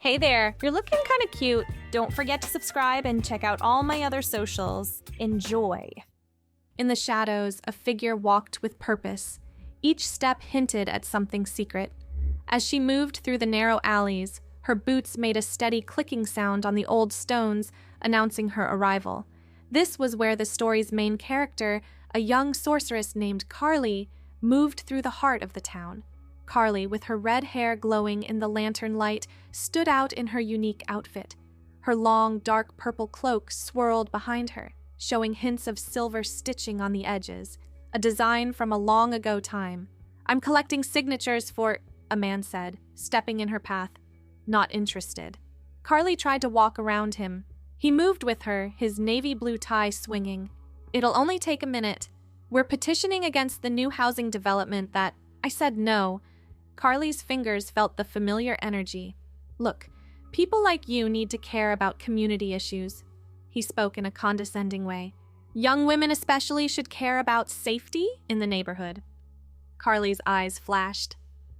Hey there, you're looking kind of cute. Don't forget to subscribe and check out all my other socials. Enjoy. In the shadows, a figure walked with purpose. Each step hinted at something secret. As she moved through the narrow alleys, her boots made a steady clicking sound on the old stones, announcing her arrival. This was where the story's main character, a young sorceress named Carly, moved through the heart of the town. Carly, with her red hair glowing in the lantern light, stood out in her unique outfit. Her long, dark purple cloak swirled behind her, showing hints of silver stitching on the edges, a design from a long ago time. "I'm collecting signatures for," a man said, stepping in her path. Not interested. Carly tried to walk around him. He moved with her, his navy blue tie swinging. "It'll only take a minute. We're petitioning against the new housing development that—" I said no. Carly's fingers felt the familiar energy. "Look, people like you need to care about community issues." He spoke in a condescending way. "Young women especially should care about safety in the neighborhood." Carly's eyes flashed.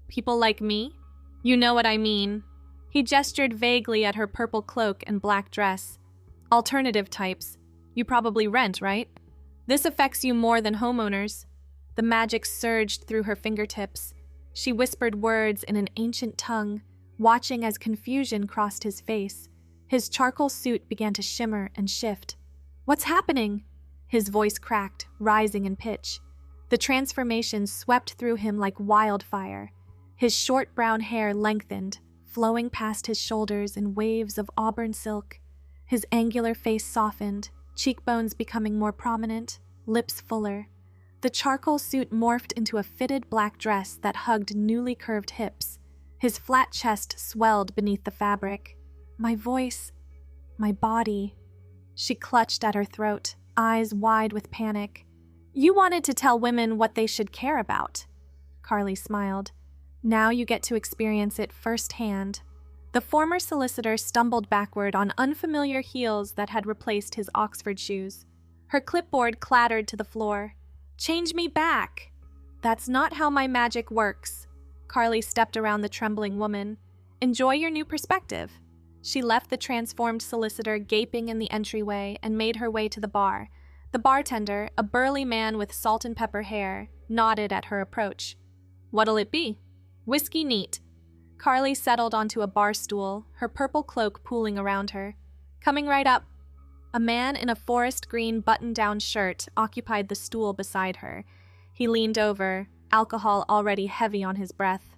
"People like me? You know what I mean." He gestured vaguely at her purple cloak and black dress. "Alternative types. You probably rent, right? This affects you more than homeowners." The magic surged through her fingertips. She whispered words in an ancient tongue, watching as confusion crossed his face. His charcoal suit began to shimmer and shift. "What's happening?" His voice cracked, rising in pitch. The transformation swept through him like wildfire. His short brown hair lengthened, flowing past his shoulders in waves of auburn silk. His angular face softened, cheekbones becoming more prominent, lips fuller. The charcoal suit morphed into a fitted black dress that hugged newly curved hips. His flat chest swelled beneath the fabric. "My voice, my body." She clutched at her throat, eyes wide with panic. "You wanted to tell women what they should care about." Carly smiled. "Now you get to experience it firsthand." The former solicitor stumbled backward on unfamiliar heels that had replaced his Oxford shoes. Her clipboard clattered to the floor. "Change me back." "That's not how my magic works." Carly stepped around the trembling woman. "Enjoy your new perspective." She left the transformed solicitor gaping in the entryway and made her way to the bar. The bartender, a burly man with salt and pepper hair, nodded at her approach. "What'll it be?" "Whiskey neat." Carly settled onto a bar stool, her purple cloak pooling around her. "Coming right up." A man in a forest green button-down shirt occupied the stool beside her. He leaned over, alcohol already heavy on his breath.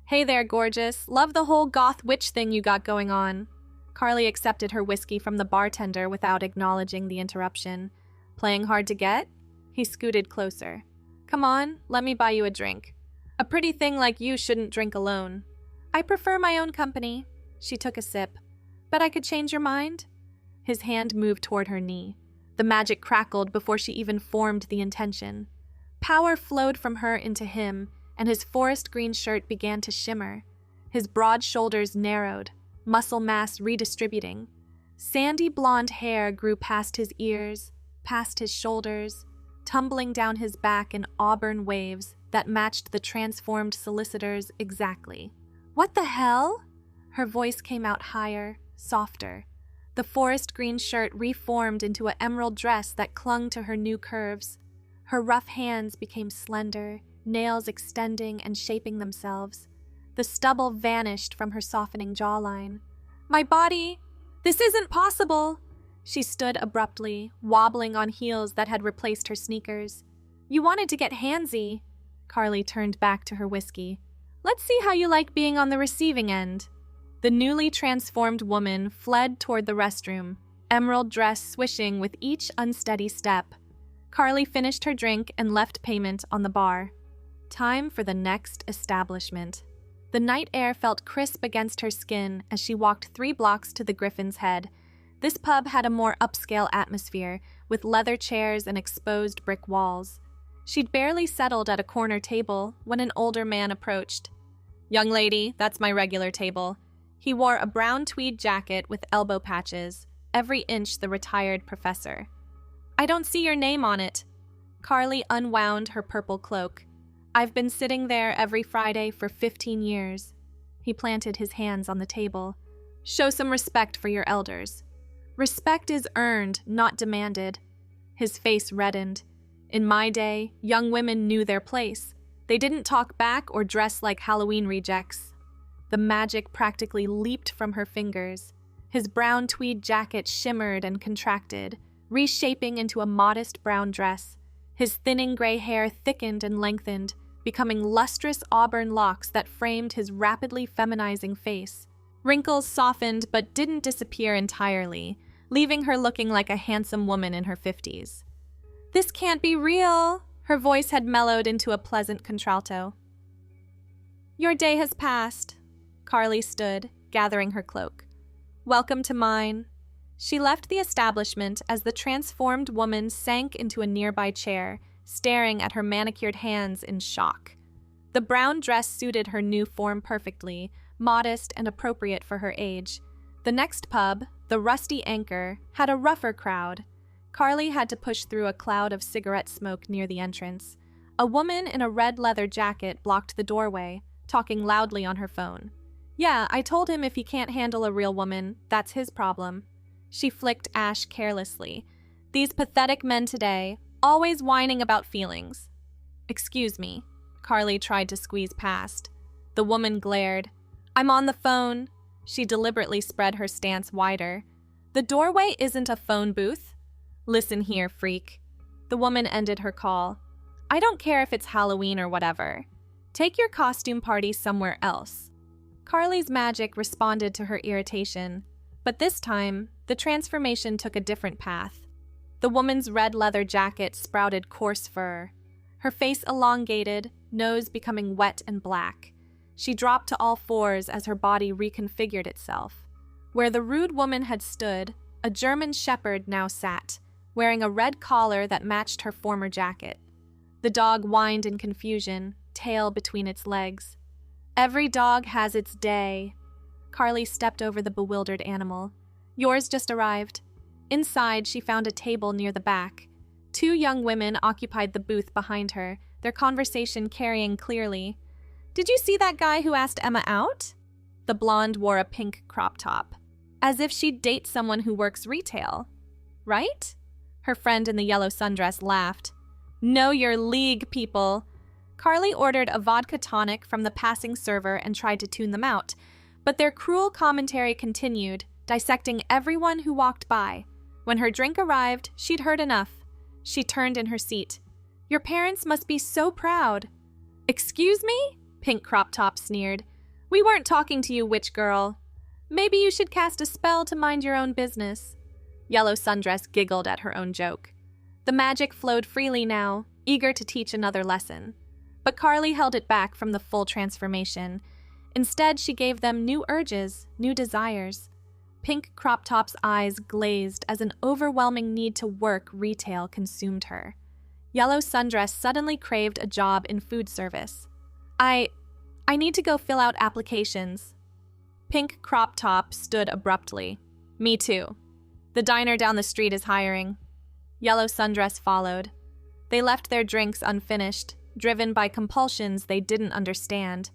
"Hey there, gorgeous. Love the whole goth witch thing you got going on." Carly accepted her whiskey from the bartender without acknowledging the interruption. "Playing hard to get?" He scooted closer. "Come on, let me buy you a drink. A pretty thing like you shouldn't drink alone." "I prefer my own company." She took a sip. "Bet I could change your mind?" His hand moved toward her knee. The magic crackled before she even formed the intention. Power flowed from her into him, and his forest green shirt began to shimmer. His broad shoulders narrowed, muscle mass redistributing. Sandy blonde hair grew past his ears, past his shoulders, tumbling down his back in auburn waves that matched the transformed solicitor's exactly. "What the hell?" Her voice came out higher, softer. The forest green shirt reformed into an emerald dress that clung to her new curves. Her rough hands became slender, nails extending and shaping themselves. The stubble vanished from her softening jawline. "My body! This isn't possible!" She stood abruptly, wobbling on heels that had replaced her sneakers. "You wanted to get handsy." Carly turned back to her whiskey. "Let's see how you like being on the receiving end." The newly transformed woman fled toward the restroom, emerald dress swishing with each unsteady step. Carly finished her drink and left payment on the bar. Time for the next establishment. The night air felt crisp against her skin as she walked 3 blocks to the Griffin's Head. This pub had a more upscale atmosphere, with leather chairs and exposed brick walls. She'd barely settled at a corner table when an older man approached. "Young lady, that's my regular table." He wore a brown tweed jacket with elbow patches, every inch the retired professor. "I don't see your name on it." Carly unwound her purple cloak. "I've been sitting there every Friday for 15 years. He planted his hands on the table. Show some respect for your elders. Respect is earned, not demanded. His face reddened. In my day, young women knew their place. They didn't talk back or dress like Halloween rejects. The magic practically leaped from her fingers. His brown tweed jacket shimmered and contracted, reshaping into a modest brown dress. His thinning gray hair thickened and lengthened, becoming lustrous auburn locks that framed his rapidly feminizing face. Wrinkles softened but didn't disappear entirely, leaving her looking like a handsome woman in her 50s. "This can't be real," her voice had mellowed into a pleasant contralto. "Your day has passed." Carly stood, gathering her cloak. "Welcome to mine." She left the establishment as the transformed woman sank into a nearby chair, staring at her manicured hands in shock. The brown dress suited her new form perfectly, modest and appropriate for her age. The next pub, the Rusty Anchor, had a rougher crowd. Carly had to push through a cloud of cigarette smoke near the entrance. A woman in a red leather jacket blocked the doorway, talking loudly on her phone. "Yeah, I told him if he can't handle a real woman, that's his problem." She flicked ash carelessly. "These pathetic men today, always whining about feelings." "Excuse me." Carly tried to squeeze past. The woman glared. "I'm on the phone." She deliberately spread her stance wider. "The doorway isn't a phone booth." "Listen here, freak." The woman ended her call. "I don't care if it's Halloween or whatever. Take your costume party somewhere else." Carly's magic responded to her irritation, but this time, the transformation took a different path. The woman's red leather jacket sprouted coarse fur. Her face elongated, nose becoming wet and black. She dropped to all fours as her body reconfigured itself. Where the rude woman had stood, a German shepherd now sat, wearing a red collar that matched her former jacket. The dog whined in confusion, tail between its legs. "Every dog has its day." Carly stepped over the bewildered animal. "Yours just arrived." Inside, she found a table near the back. Two young women occupied the booth behind her, their conversation carrying clearly. "Did you see that guy who asked Emma out?" The blonde wore a pink crop top. "As if she'd date someone who works retail. Right?" Her friend in the yellow sundress laughed. "Know your league, people." Carly ordered a vodka tonic from the passing server and tried to tune them out, but their cruel commentary continued, dissecting everyone who walked by. When her drink arrived, she'd heard enough. She turned in her seat. "Your parents must be so proud." "Excuse me?" Pink Crop Top sneered. "We weren't talking to you, witch girl. Maybe you should cast a spell to mind your own business." Yellow Sundress giggled at her own joke. The magic flowed freely now, eager to teach another lesson. But Carly held it back from the full transformation. Instead, she gave them new urges, new desires. Pink Crop Top's eyes glazed as an overwhelming need to work retail consumed her. Yellow Sundress suddenly craved a job in food service. I need to go fill out applications." Pink Crop Top stood abruptly. "Me too. The diner down the street is hiring." Yellow Sundress followed. They left their drinks unfinished, driven by compulsions they didn't understand.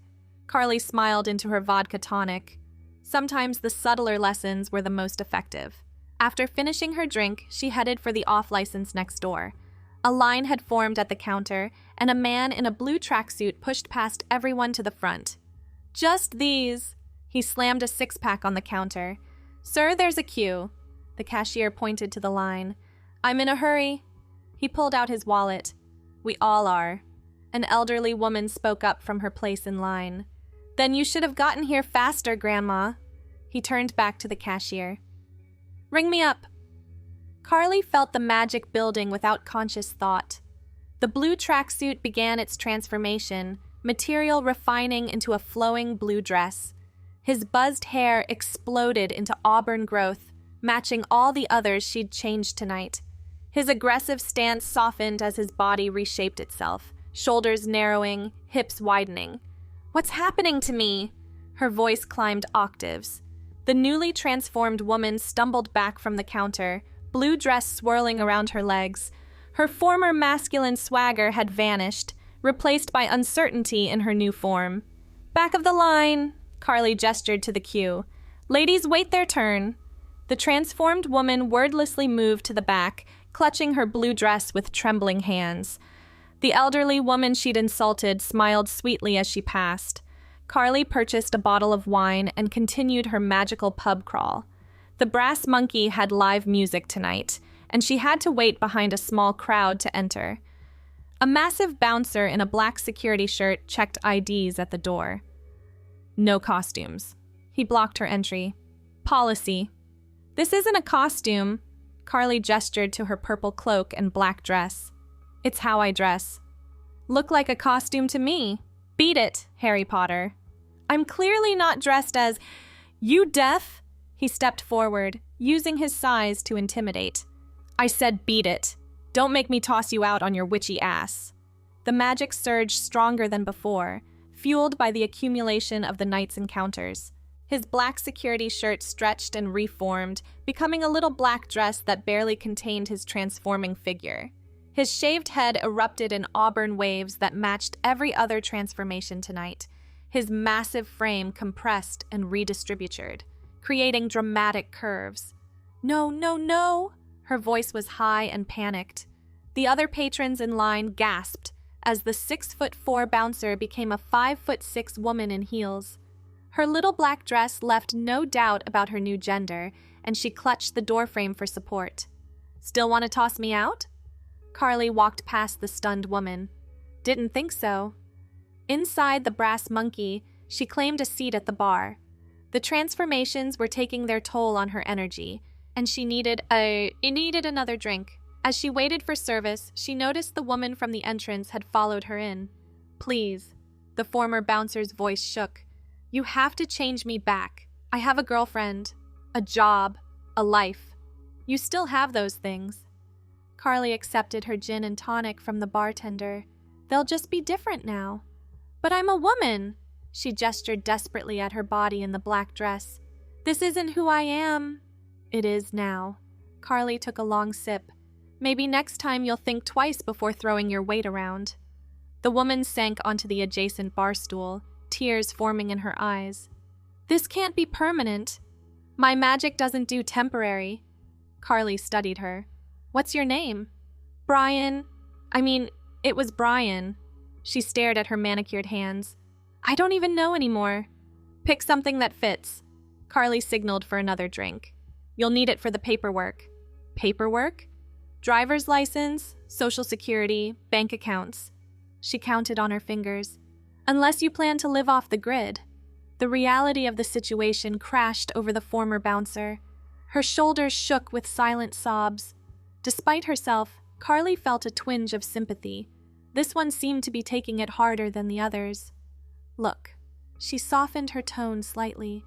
Carly smiled into her vodka tonic. Sometimes the subtler lessons were the most effective. After finishing her drink, she headed for the off-license next door. A line had formed at the counter, and a man in a blue tracksuit pushed past everyone to the front. "Just these." He slammed a six-pack on the counter. "Sir, there's a queue." The cashier pointed to the line. "I'm in a hurry." He pulled out his wallet. "We all are." An elderly woman spoke up from her place in line. "Then you should have gotten here faster, Grandma." He turned back to the cashier. "Ring me up." Carly felt the magic building without conscious thought. The blue tracksuit began its transformation, material refining into a flowing blue dress. His buzzed hair exploded into auburn growth, matching all the others she'd changed tonight. His aggressive stance softened as his body reshaped itself, shoulders narrowing, hips widening. "What's happening to me?" Her voice climbed octaves. The newly transformed woman stumbled back from the counter, blue dress swirling around her legs. Her former masculine swagger had vanished, replaced by uncertainty in her new form. "Back of the line," Carly gestured to the queue. Ladies, wait their turn. The transformed woman wordlessly moved to the back, clutching her blue dress with trembling hands. The elderly woman she'd insulted smiled sweetly as she passed. Carly purchased a bottle of wine and continued her magical pub crawl. The Brass Monkey had live music tonight, and she had to wait behind a small crowd to enter. A massive bouncer in a black security shirt checked IDs at the door. No costumes. He blocked her entry. Policy. This isn't a costume. Carly gestured to her purple cloak and black dress. It's how I dress. Look like a costume to me. Beat it, Harry Potter. I'm clearly not dressed as... You deaf? He stepped forward, using his size to intimidate. I said beat it. Don't make me toss you out on your witchy ass. The magic surged stronger than before, fueled by the accumulation of the night's encounters. His black security shirt stretched and reformed, becoming a little black dress that barely contained his transforming figure. His shaved head erupted in auburn waves that matched every other transformation tonight. His massive frame compressed and redistributed, creating dramatic curves. No, no, no! Her voice was high and panicked. The other patrons in line gasped as the 6'4" bouncer became a 5'6" woman in heels. Her little black dress left no doubt about her new gender, and she clutched the doorframe for support. Still want to toss me out? Carly walked past the stunned woman. Didn't think so. Inside the Brass Monkey, she claimed a seat at the bar. The transformations were taking their toll on her energy, and she needed another drink. As she waited for service, she noticed the woman from the entrance had followed her in. Please, the former bouncer's voice shook. You have to change me back. I have a girlfriend, a job, a life. You still have those things. Carly accepted her gin and tonic from the bartender. They'll just be different now. But I'm a woman. She gestured desperately at her body in the black dress. This isn't who I am. It is now. Carly took a long sip. Maybe next time you'll think twice before throwing your weight around. The woman sank onto the adjacent bar stool, tears forming in her eyes. This can't be permanent. My magic doesn't do temporary. Carly studied her. What's your name? Brian. It was Brian. She stared at her manicured hands. I don't even know anymore. Pick something that fits. Carly signaled for another drink. You'll need it for the paperwork. Paperwork? Driver's license, social security, bank accounts. She counted on her fingers. Unless you plan to live off the grid. The reality of the situation crashed over the former bouncer. Her shoulders shook with silent sobs. Despite herself, Carly felt a twinge of sympathy. This one seemed to be taking it harder than the others. Look, she softened her tone slightly.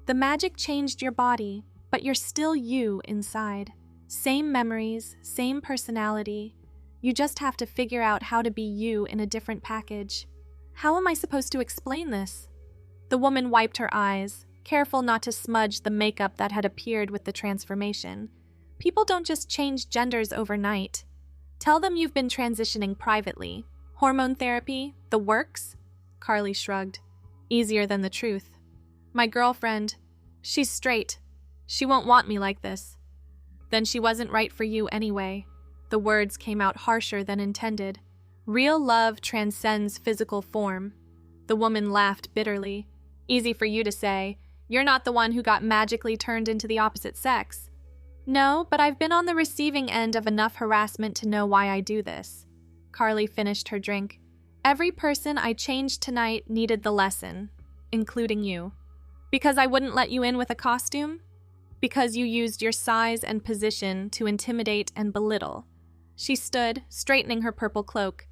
The magic changed your body, but you're still you inside. Same memories, same personality. You just have to figure out how to be you in a different package. How am I supposed to explain this? The woman wiped her eyes, careful not to smudge the makeup that had appeared with the transformation. People don't just change genders overnight. Tell them you've been transitioning privately. Hormone therapy, the works? Carly shrugged. Easier than the truth. My girlfriend, she's straight. She won't want me like this. Then she wasn't right for you anyway. The words came out harsher than intended. Real love transcends physical form. The woman laughed bitterly. Easy for you to say. You're not the one who got magically turned into the opposite sex. No, but I've been on the receiving end of enough harassment to know why I do this. Carly finished her drink. Every person I changed tonight needed the lesson, including you. Because I wouldn't let you in with a costume? Because you used your size and position to intimidate and belittle. She stood, straightening her purple cloak.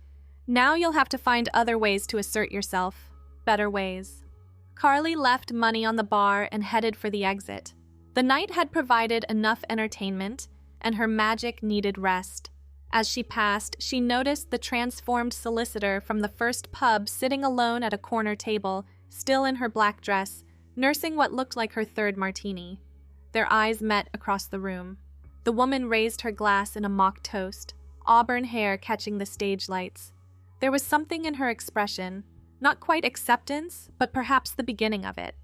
Now you'll have to find other ways to assert yourself. Better ways. Carly left money on the bar and headed for the exit. The night had provided enough entertainment, and her magic needed rest. As she passed, she noticed the transformed solicitor from the first pub sitting alone at a corner table, still in her black dress, nursing what looked like her third martini. Their eyes met across the room. The woman raised her glass in a mock toast, auburn hair catching the stage lights. There was something in her expression, not quite acceptance, but perhaps the beginning of it.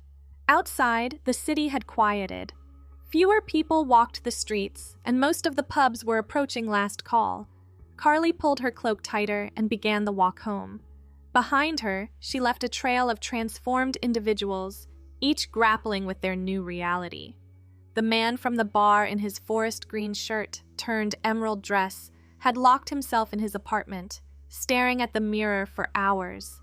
Outside, the city had quieted. Fewer people walked the streets, and most of the pubs were approaching last call. Carly pulled her cloak tighter and began the walk home. Behind her, she left a trail of transformed individuals, each grappling with their new reality. The man from the bar in his forest green shirt turned emerald dress had locked himself in his apartment, staring at the mirror for hours.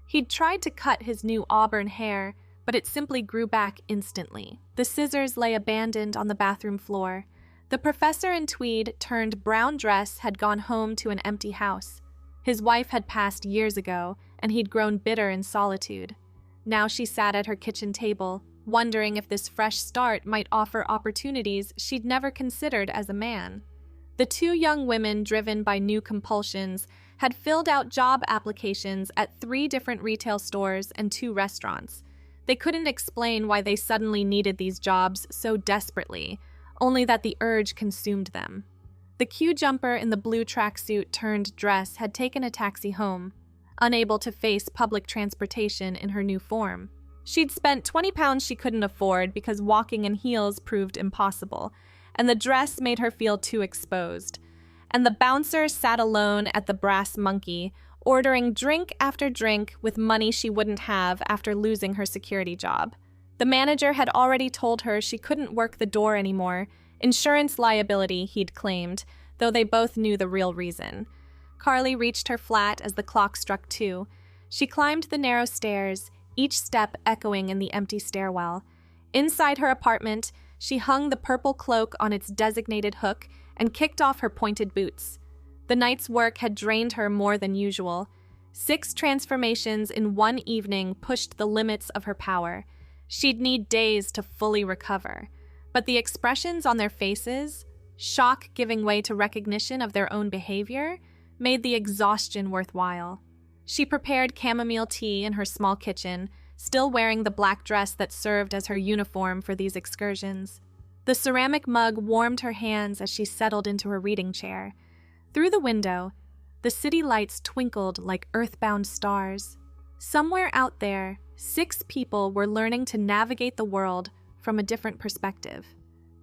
He'd tried to cut his new auburn hair, but it simply grew back instantly. The scissors lay abandoned on the bathroom floor. The professor in tweed turned brown dress had gone home to an empty house. His wife had passed years ago, and he'd grown bitter in solitude. Now she sat at her kitchen table, wondering if this fresh start might offer opportunities she'd never considered as a man. The two young women, driven by new compulsions, had filled out job applications at 3 different retail stores and 2 restaurants. They couldn't explain why they suddenly needed these jobs so desperately, only that the urge consumed them. The Q jumper in the blue tracksuit turned dress had taken a taxi home, unable to face public transportation in her new form. She'd spent 20 pounds she couldn't afford because walking in heels proved impossible, and the dress made her feel too exposed. And the bouncer sat alone at the Brass Monkey, ordering drink after drink with money she wouldn't have after losing her security job. The manager had already told her she couldn't work the door anymore, insurance liability, he'd claimed, though they both knew the real reason. Carly reached her flat as the clock struck 2. She climbed the narrow stairs, each step echoing in the empty stairwell. Inside her apartment, she hung the purple cloak on its designated hook and kicked off her pointed boots. The night's work had drained her more than usual. 6 transformations in one evening pushed the limits of her power. She'd need days to fully recover. But the expressions on their faces, shock giving way to recognition of their own behavior, made the exhaustion worthwhile. She prepared chamomile tea in her small kitchen, still wearing the black dress that served as her uniform for these excursions. The ceramic mug warmed her hands as she settled into her reading chair. Through the window, the city lights twinkled like earthbound stars. Somewhere out there, 6 people were learning to navigate the world from a different perspective.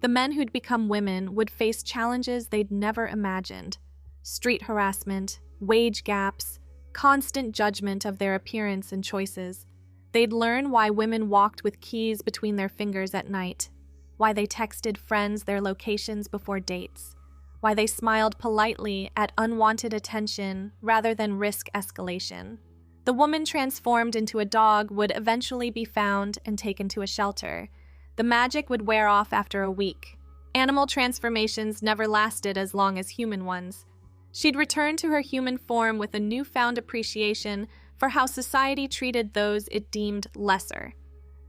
The men who'd become women would face challenges they'd never imagined: street harassment, wage gaps, constant judgment of their appearance and choices. They'd learn why women walked with keys between their fingers at night, why they texted friends their locations before dates, why they smiled politely at unwanted attention rather than risk escalation. The woman transformed into a dog would eventually be found and taken to a shelter. The magic would wear off after a week. Animal transformations never lasted as long as human ones. She'd return to her human form with a newfound appreciation for how society treated those it deemed lesser.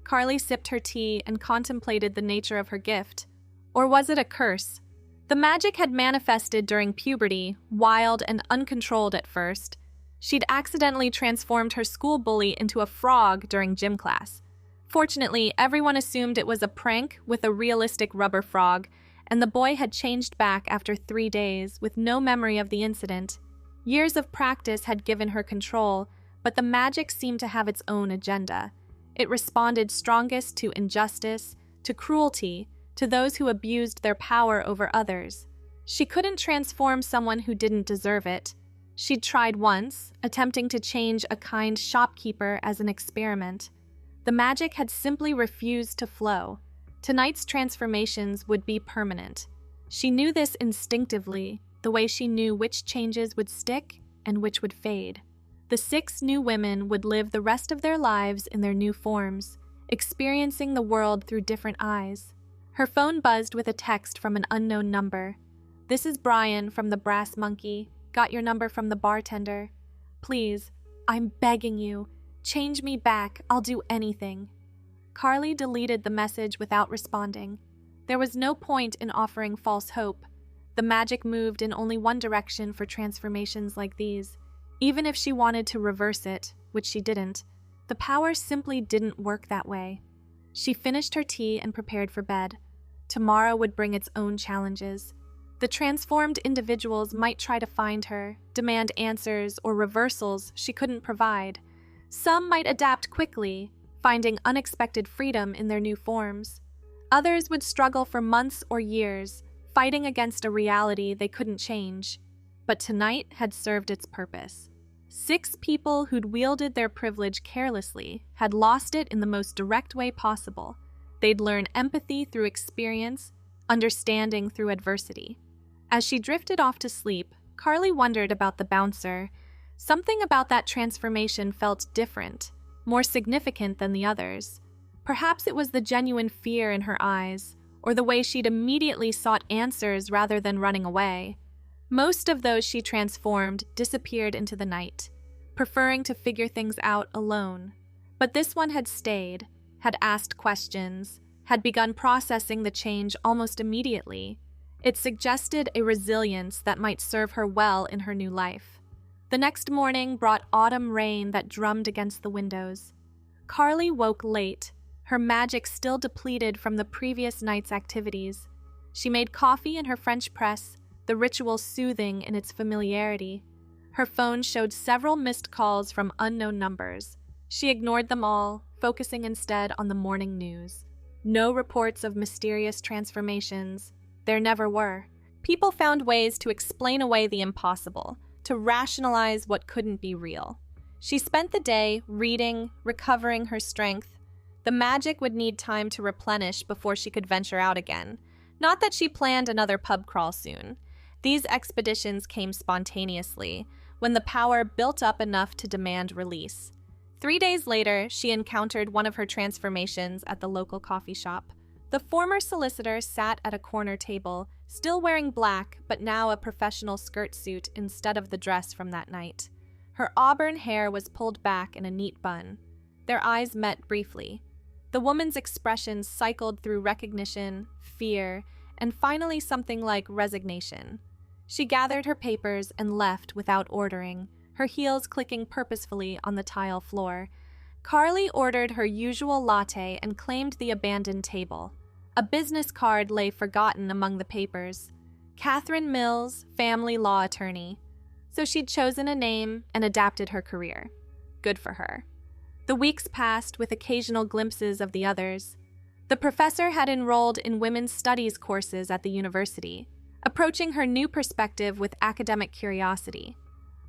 Carly sipped her tea and contemplated the nature of her gift. Or was it a curse? The magic had manifested during puberty, wild and uncontrolled at first. She'd accidentally transformed her school bully into a frog during gym class. Fortunately, everyone assumed it was a prank with a realistic rubber frog, and the boy had changed back after 3 days with no memory of the incident. Years of practice had given her control, but the magic seemed to have its own agenda. It responded strongest to injustice, to cruelty, to those who abused their power over others. She couldn't transform someone who didn't deserve it. She'd tried once, attempting to change a kind shopkeeper as an experiment. The magic had simply refused to flow. Tonight's transformations would be permanent. She knew this instinctively, the way she knew which changes would stick and which would fade. The 6 new women would live the rest of their lives in their new forms, experiencing the world through different eyes. Her phone buzzed with a text from an unknown number. "This is Brian from the Brass Monkey. Got your number from the bartender. Please, I'm begging you, change me back. I'll do anything." Carly deleted the message without responding. There was no point in offering false hope. The magic moved in only one direction for transformations like these. Even if she wanted to reverse it, which she didn't, the power simply didn't work that way. She finished her tea and prepared for bed. Tomorrow would bring its own challenges. The transformed individuals might try to find her, demand answers or reversals she couldn't provide. Some might adapt quickly, finding unexpected freedom in their new forms. Others would struggle for months or years, fighting against a reality they couldn't change. But tonight had served its purpose. 6 people who'd wielded their privilege carelessly had lost it in the most direct way possible. They'd learn empathy through experience, understanding through adversity. As she drifted off to sleep, Carly wondered about the bouncer. Something about that transformation felt different, more significant than the others. Perhaps it was the genuine fear in her eyes, or the way she'd immediately sought answers rather than running away. Most of those she transformed disappeared into the night, preferring to figure things out alone. But this one had stayed, had asked questions, had begun processing the change almost immediately. It suggested a resilience that might serve her well in her new life. The next morning brought autumn rain that drummed against the windows. Carly woke late, her magic still depleted from the previous night's activities. She made coffee in her French press, the ritual soothing in its familiarity. Her phone showed several missed calls from unknown numbers. She ignored them all, focusing instead on the morning news. No reports of mysterious transformations. There never were. People found ways to explain away the impossible, to rationalize what couldn't be real. She spent the day reading, recovering her strength. The magic would need time to replenish before she could venture out again. Not that she planned another pub crawl soon. These expeditions came spontaneously, when the power built up enough to demand release. 3 days later, she encountered one of her transformations at the local coffee shop. The former solicitor sat at a corner table, still wearing black, but now a professional skirt suit instead of the dress from that night. Her auburn hair was pulled back in a neat bun. Their eyes met briefly. The woman's expressions cycled through recognition, fear, and finally something like resignation. She gathered her papers and left without ordering, her heels clicking purposefully on the tile floor. Carly ordered her usual latte and claimed the abandoned table. A business card lay forgotten among the papers. Catherine Mills, family law attorney. So she'd chosen a name and adapted her career. Good for her. The weeks passed with occasional glimpses of the others. The professor had enrolled in women's studies courses at the university, approaching her new perspective with academic curiosity.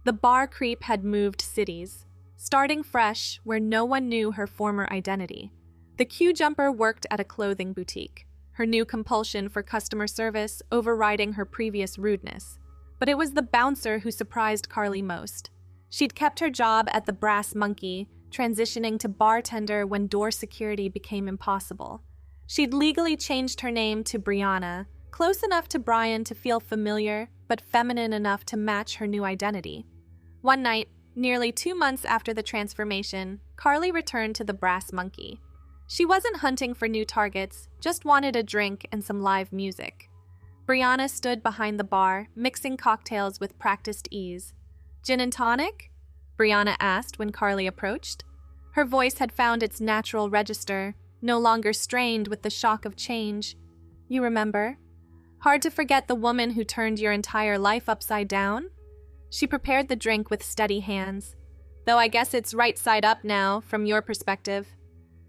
The bar creep had moved cities, starting fresh where no one knew her former identity. The Q jumper worked at a clothing boutique, her new compulsion for customer service overriding her previous rudeness. But it was the bouncer who surprised Carly most. She'd kept her job at the Brass Monkey, transitioning to bartender when door security became impossible. She'd legally changed her name to Brianna, close enough to Brian to feel familiar, but feminine enough to match her new identity. One night, nearly 2 months after the transformation, Carly returned to the Brass Monkey. She wasn't hunting for new targets, just wanted a drink and some live music. Brianna stood behind the bar, mixing cocktails with practiced ease. "Gin and tonic?" Brianna asked when Carly approached. Her voice had found its natural register, no longer strained with the shock of change. "You remember? Hard to forget the woman who turned your entire life upside down?" She prepared the drink with steady hands. "Though I guess it's right side up now, from your perspective."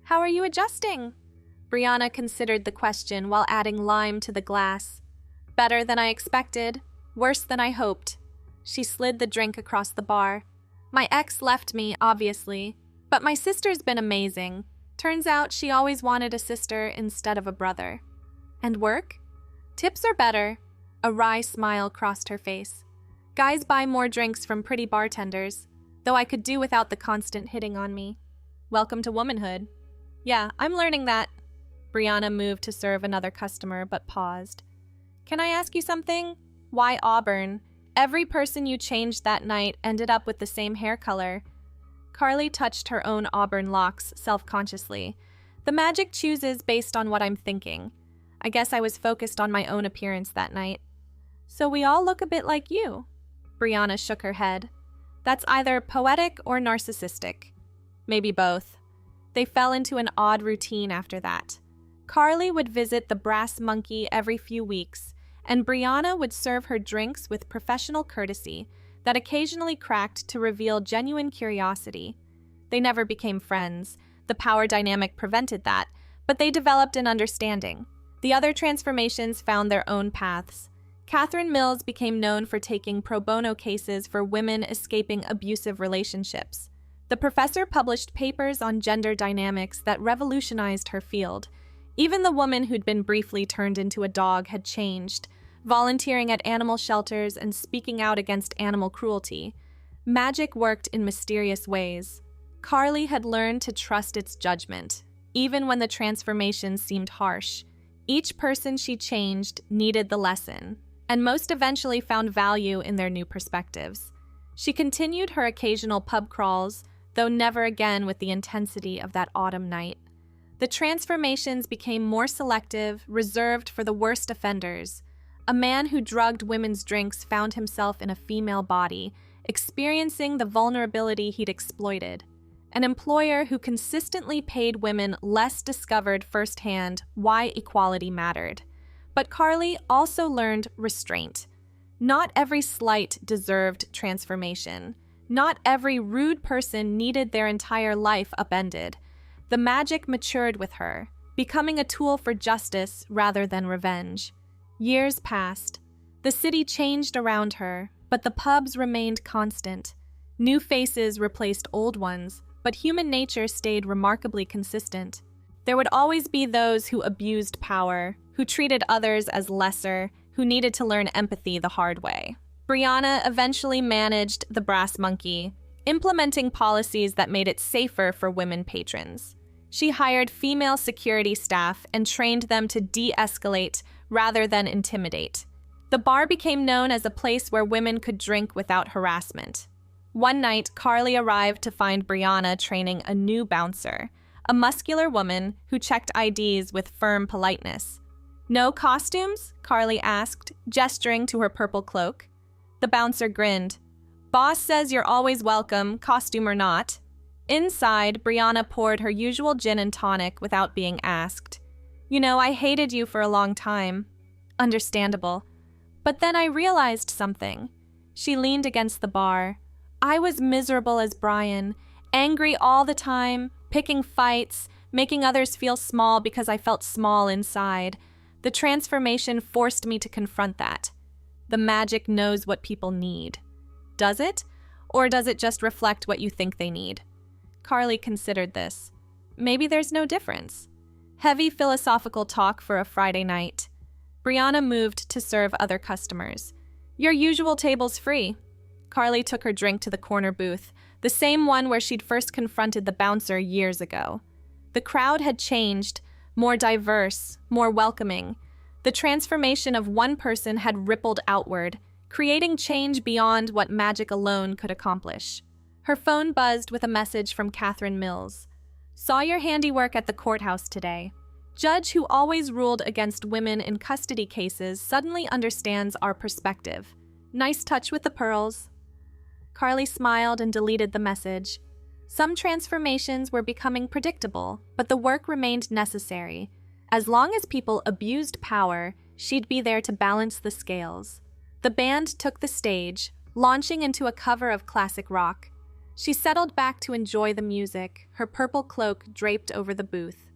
"How are you adjusting?" Brianna considered the question while adding lime to the glass. "Better than I expected, worse than I hoped." She slid the drink across the bar. "My ex left me, obviously, but my sister's been amazing. Turns out she always wanted a sister instead of a brother." "And work?" "Tips are better." A wry smile crossed her face. "Guys buy more drinks from pretty bartenders, though I could do without the constant hitting on me." "Welcome to womanhood." "Yeah, I'm learning that." Brianna moved to serve another customer, but paused. "Can I ask you something? Why auburn? Every person you changed that night ended up with the same hair color." Carly touched her own auburn locks self-consciously. "The magic chooses based on what I'm thinking. I guess I was focused on my own appearance that night." "So we all look a bit like you." Brianna shook her head. "That's either poetic or narcissistic." "Maybe both." They fell into an odd routine after that. Carly would visit the Brass Monkey every few weeks, and Brianna would serve her drinks with professional courtesy that occasionally cracked to reveal genuine curiosity. They never became friends, The power dynamic prevented that, but they developed an understanding. The other transformations found their own paths. Catherine Mills became known for taking pro bono cases for women escaping abusive relationships. The professor published papers on gender dynamics that revolutionized her field. Even the woman who'd been briefly turned into a dog had changed, volunteering at animal shelters and speaking out against animal cruelty. Magic worked in mysterious ways. Carly had learned to trust its judgment, even when the transformation seemed harsh. Each person she changed needed the lesson, and most eventually found value in their new perspectives. She continued her occasional pub crawls, though never again with the intensity of that autumn night. The transformations became more selective, reserved for the worst offenders. A man who drugged women's drinks found himself in a female body, experiencing the vulnerability he'd exploited. An employer who consistently paid women less discovered firsthand why equality mattered. But Carly also learned restraint. Not every slight deserved transformation. Not every rude person needed their entire life upended. The magic matured with her, becoming a tool for justice rather than revenge. Years passed. The city changed around her, but the pubs remained constant. New faces replaced old ones, but human nature stayed remarkably consistent. There would always be those who abused power, who treated others as lesser, who needed to learn empathy the hard way. Brianna eventually managed the Brass Monkey, implementing policies that made it safer for women patrons. She hired female security staff and trained them to de-escalate rather than intimidate. The bar became known as a place where women could drink without harassment. One night, Carly arrived to find Brianna training a new bouncer, a muscular woman who checked IDs with firm politeness. "No costumes?" Carly asked, gesturing to her purple cloak. The bouncer grinned. "Boss says you're always welcome, costume or not." Inside, Brianna poured her usual gin and tonic without being asked. "You know, I hated you for a long time." Understandable. But then I realized something. She leaned against the bar. "I was miserable as Brian, angry all the time, picking fights, making others feel small because I felt small inside. The transformation forced me to confront that. The magic knows what people need. Does it? Or does it just reflect what you think they need?" Carly considered this. Maybe there's no difference. Heavy philosophical talk for a Friday night. Brianna moved to serve other customers. "Your usual table's free." Carly took her drink to the corner booth, the same one where she'd first confronted the bouncer years ago. The crowd had changed, more diverse, more welcoming. The transformation of one person had rippled outward, creating change beyond what magic alone could accomplish. Her phone buzzed with a message from Catherine Mills. "Saw your handiwork at the courthouse today. Judge who always ruled against women in custody cases suddenly understands our perspective. Nice touch with the pearls." Carly smiled and deleted the message. Some transformations were becoming predictable, but the work remained necessary. As long as people abused power, she'd be there to balance the scales. The band took the stage, launching into a cover of classic rock. She settled back to enjoy the music, her purple cloak draped over the booth.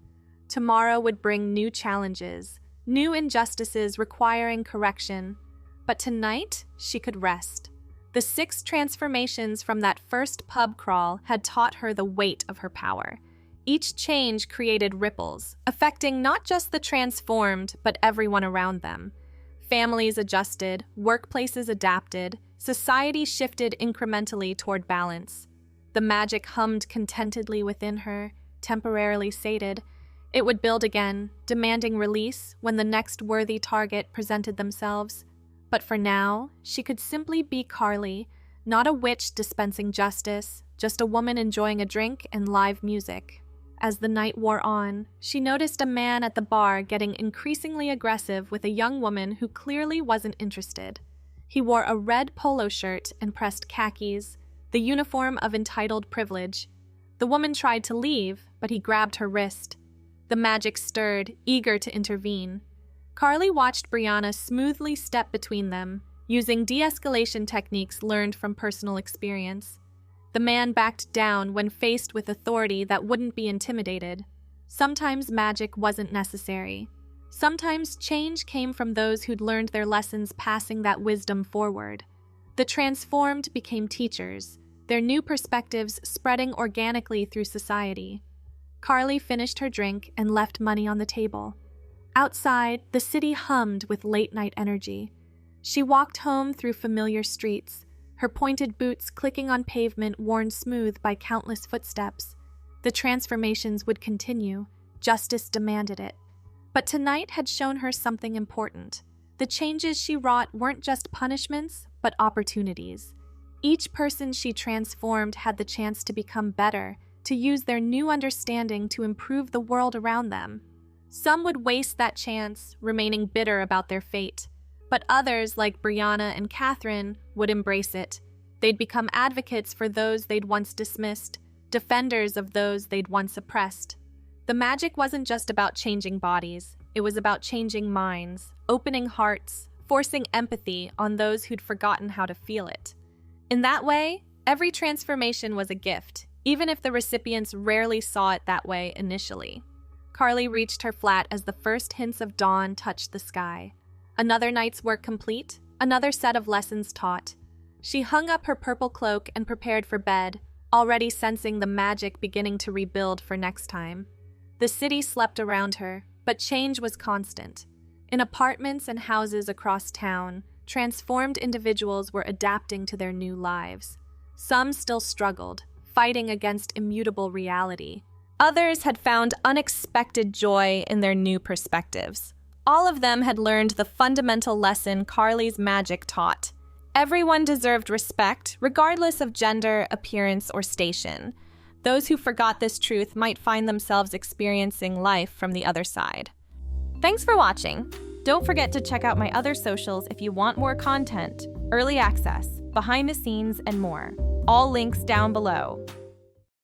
Tomorrow would bring new challenges, new injustices requiring correction. But tonight, she could rest. The 6 transformations from that first pub crawl had taught her the weight of her power. Each change created ripples, affecting not just the transformed, but everyone around them. Families adjusted, workplaces adapted, society shifted incrementally toward balance. The magic hummed contentedly within her, temporarily sated. It would build again, demanding release when the next worthy target presented themselves. But for now, she could simply be Carly, not a witch dispensing justice, just a woman enjoying a drink and live music. As the night wore on, she noticed a man at the bar getting increasingly aggressive with a young woman who clearly wasn't interested. He wore a red polo shirt and pressed khakis, the uniform of entitled privilege. The woman tried to leave, but he grabbed her wrist. The magic stirred, eager to intervene. Carly watched Brianna smoothly step between them, using de-escalation techniques learned from personal experience. The man backed down when faced with authority that wouldn't be intimidated. Sometimes magic wasn't necessary. Sometimes change came from those who'd learned their lessons, passing that wisdom forward. The transformed became teachers, their new perspectives spreading organically through society. Carly finished her drink and left money on the table. Outside, the city hummed with late-night energy. She walked home through familiar streets, her pointed boots clicking on pavement worn smooth by countless footsteps. The transformations would continue. Justice demanded it. But tonight had shown her something important. The changes she wrought weren't just punishments, but opportunities. Each person she transformed had the chance to become better, to use their new understanding to improve the world around them. Some would waste that chance, remaining bitter about their fate. But others, like Brianna and Catherine, would embrace it. They'd become advocates for those they'd once dismissed, defenders of those they'd once oppressed. The magic wasn't just about changing bodies. It was about changing minds, opening hearts, forcing empathy on those who'd forgotten how to feel it. In that way, every transformation was a gift, even if the recipients rarely saw it that way initially. Carly reached her flat as the first hints of dawn touched the sky. Another night's work complete, another set of lessons taught. She hung up her purple cloak and prepared for bed, already sensing the magic beginning to rebuild for next time. The city slept around her, but change was constant. In apartments and houses across town, transformed individuals were adapting to their new lives. Some still struggled, fighting against immutable reality. Others had found unexpected joy in their new perspectives. All of them had learned the fundamental lesson Carly's magic taught. Everyone deserved respect, regardless of gender, appearance, or station. Those who forgot this truth might find themselves experiencing life from the other side. Thanks for watching. Don't forget to check out my other socials if you want more content, early access, behind the scenes, and more. All links down below.